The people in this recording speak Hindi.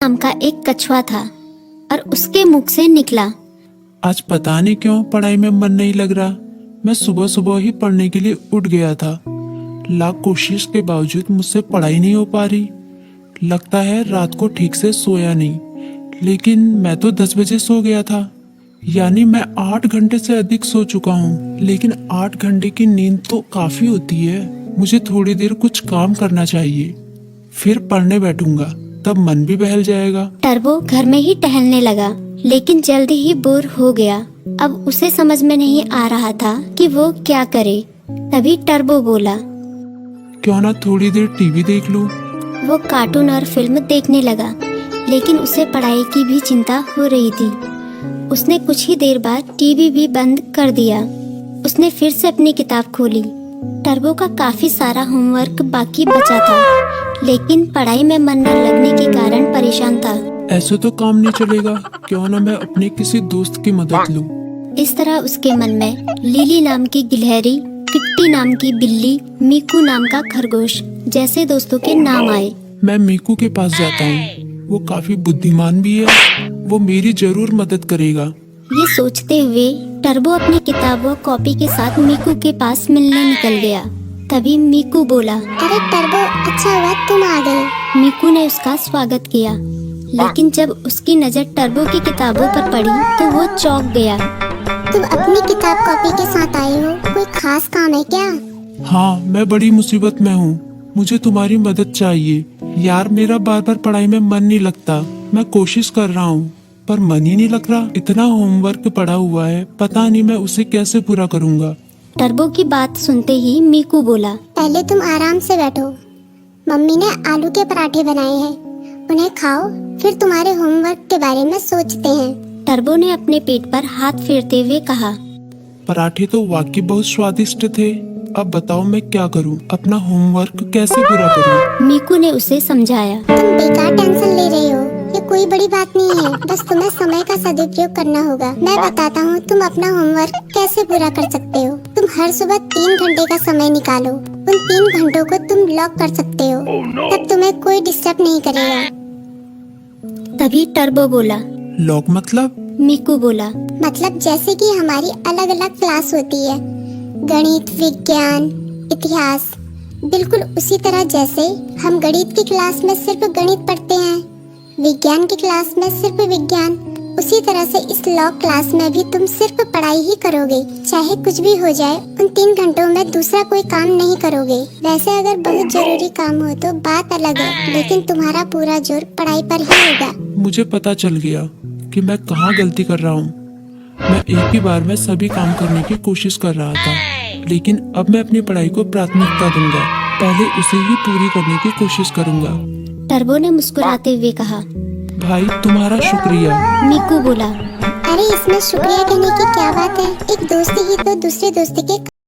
नाम का एक कछुआ था और उसके मुख से निकला, आज पता नहीं क्यों पढ़ाई में मन नहीं लग रहा। मैं सुबह सुबह ही पढ़ने के लिए उठ गया था। लाख कोशिश के बावजूद मुझसे पढ़ाई नहीं हो पा रही। लगता है रात को ठीक से सोया नहीं, लेकिन मैं तो 10 बजे सो गया था। यानी मैं 8 घंटे से अधिक सो चुका हूँ। लेकिन 8 घंटे की नींद तो काफी होती है। मुझे थोड़ी देर कुछ काम करना चाहिए, फिर पढ़ने बैठूंगा, तब मन भी बहल जाएगा। टर्बो घर में ही टहलने लगा, लेकिन जल्दी ही बोर हो गया। अब उसे समझ में नहीं आ रहा था कि वो क्या करे। तभी टर्बो बोला, क्यों ना थोड़ी देर टीवी देख लूं। वो कार्टून और फिल्म देखने लगा, लेकिन उसे पढ़ाई की भी चिंता हो रही थी। उसने कुछ ही देर बाद टीवी भी बंद कर दिया। उसने फिर से अपनी किताब खोली। टर्बो का काफी सारा होमवर्क बाकी बचा था, लेकिन पढ़ाई में मन न लगने के कारण परेशान था। ऐसे तो काम नहीं चलेगा, क्यों ना मैं अपने किसी दोस्त की मदद लूं। इस तरह उसके मन में लिली नाम की गिलहरी, किट्टी नाम की बिल्ली, मीकू नाम का खरगोश जैसे दोस्तों के नाम आए। मैं मीकू के पास जाता हूँ, वो काफी बुद्धिमान भी है, वो मेरी जरूर मदद करेगा। ये सोचते हुए टर्बो अपनी किताब व कॉपी के साथ मीकू के पास मिलने निकल गया। तभी मीकू बोला, अरे टर्बो, अच्छा हुआ तुम आ गए। मीकू ने उसका स्वागत किया, लेकिन जब उसकी नजर टर्बो की किताबों पर पड़ी तो वो चौंक गया। तुम अपनी किताब कॉपी के साथ आए हो, कोई खास काम है क्या? हाँ, मैं बड़ी मुसीबत में हूँ, मुझे तुम्हारी मदद चाहिए। यार, मेरा बार बार पढ़ाई में मन नहीं लगता। मैं कोशिश कर रहा हूँ, पर मन ही नहीं लग रहा। इतना होमवर्क पड़ा हुआ है, पता नहीं मैं उसे कैसे पूरा करूँगा। टर्बो की बात सुनते ही मीकू बोला, पहले तुम आराम से बैठो। मम्मी ने आलू के पराठे बनाए हैं, उन्हें खाओ, फिर तुम्हारे होमवर्क के बारे में सोचते हैं। टर्बो ने अपने पेट पर हाथ फेरते हुए कहा, पराठे तो वाकई बहुत स्वादिष्ट थे। अब बताओ मैं क्या करूं? अपना होमवर्क कैसे पूरा करूं? मीकू ने उसे समझाया, तुम बेकार टेंशन ले रहे हो, ये कोई बड़ी बात नहीं है, बस तुम्हें समय का सदुपयोग करना होगा। मैं बताता हूँ तुम अपना होमवर्क कैसे पूरा कर सकते हो। तुम हर सुबह 3 घंटे का समय निकालो, उन 3 घंटों को तुम ब्लॉक कर सकते हो, तब तुम्हें कोई डिस्टर्ब नहीं करेगा। तभी टर्बो बोला, लॉक मतलब? मीकू बोला, मतलब जैसे कि हमारी अलग अलग क्लास होती है, गणित, विज्ञान, इतिहास, बिल्कुल उसी तरह जैसे हम गणित की क्लास में सिर्फ गणित पढ़ते हैं, विज्ञान की क्लास में सिर्फ विज्ञान, उसी तरह से इस लॉ क्लास में भी तुम सिर्फ पढ़ाई ही करोगे। चाहे कुछ भी हो जाए, उन 3 घंटों में दूसरा कोई काम नहीं करोगे। वैसे अगर बहुत जरूरी काम हो तो बात अलग है, लेकिन तुम्हारा पूरा जोर पढ़ाई पर ही होगा। मुझे पता चल गया कि मैं कहाँ गलती कर रहा हूँ। मैं एक ही बार में सभी काम करने की कोशिश कर रहा था, लेकिन अब मैं अपनी पढ़ाई को प्राथमिकता दूंगा। पहले उसे ही पूरी करने की कोशिश करूंगा। टर्बो ने मुस्कुराते हुए कहा, भाई, तुम्हारा शुक्रिया। मीकू बोला, अरे इसमें शुक्रिया कहने की क्या बात है, एक दोस्ती ही तो दूसरे दोस्ती के